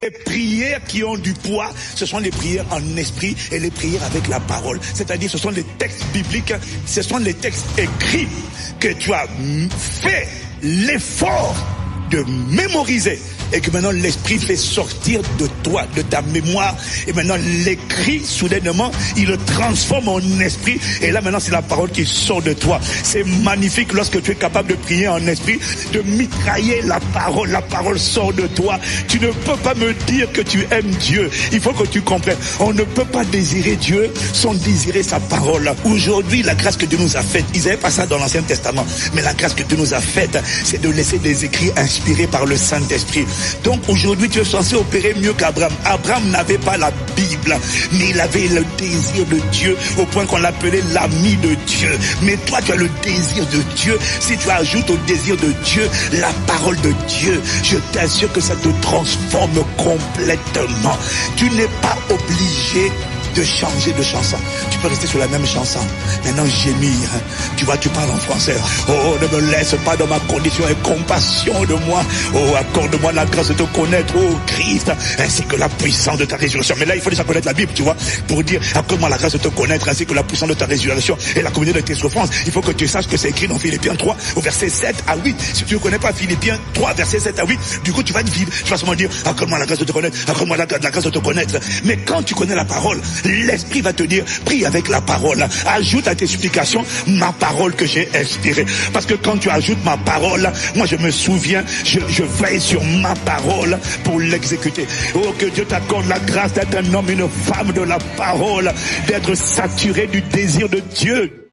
Les prières qui ont du poids, ce sont les prières en esprit et les prières avec la parole. C'est-à-dire, ce sont les textes bibliques, ce sont les textes écrits que tu as fait l'effort de mémoriser et que maintenant l'esprit fait sortir de toi, de ta mémoire, et maintenant l'écrit soudainement, il le transforme en esprit, et là maintenant c'est la parole qui sort de toi. C'est magnifique lorsque tu es capable de prier en esprit, de mitrailler la parole sort de toi. Tu ne peux pas me dire que tu aimes Dieu, il faut que tu comprennes, on ne peut pas désirer Dieu sans désirer sa parole. Aujourd'hui, la grâce que Dieu nous a faite, ils n'avaient pas ça dans l'Ancien Testament, mais la grâce que Dieu nous a faite, c'est de laisser des écrits inspirés par le Saint-Esprit. Donc aujourd'hui, tu es censé opérer mieux qu'Abraham. Abraham n'avait pas la Bible, mais il avait le désir de Dieu, au point qu'on l'appelait l'ami de Dieu. Mais toi, tu as le désir de Dieu. Si tu ajoutes au désir de Dieu la parole de Dieu, je t'assure que ça te transforme complètement. Tu n'es pas obligé de changer de chanson. Tu peux rester sur la même chanson. Maintenant gémir. Tu vois, tu parles en français. Oh, ne me laisse pas dans ma condition et compassion de moi. Oh, accorde-moi la grâce de te connaître, oh Christ, ainsi que la puissance de ta résurrection. Mais là, il faut déjà connaître la Bible, tu vois, pour dire, accorde-moi la grâce de te connaître, ainsi que la puissance de ta résurrection et la communion de tes souffrances. Il faut que tu saches que c'est écrit dans Philippiens 3, au verset 7 à 8. Si tu ne connais pas Philippiens 3, verset 7 à 8, du coup, tu vas te vivre. Tu vas seulement dire, accorde-moi la grâce de te connaître, accorde-moi la grâce de te connaître. Mais quand tu connais la parole, l'Esprit va te dire, prie avec la parole. Ajoute à tes supplications ma parole que j'ai inspirée. Parce que quand tu ajoutes ma parole, moi je me souviens, je veille sur ma parole pour l'exécuter. Oh, que Dieu t'accorde la grâce d'être un homme, une femme de la parole, d'être saturé du désir de Dieu.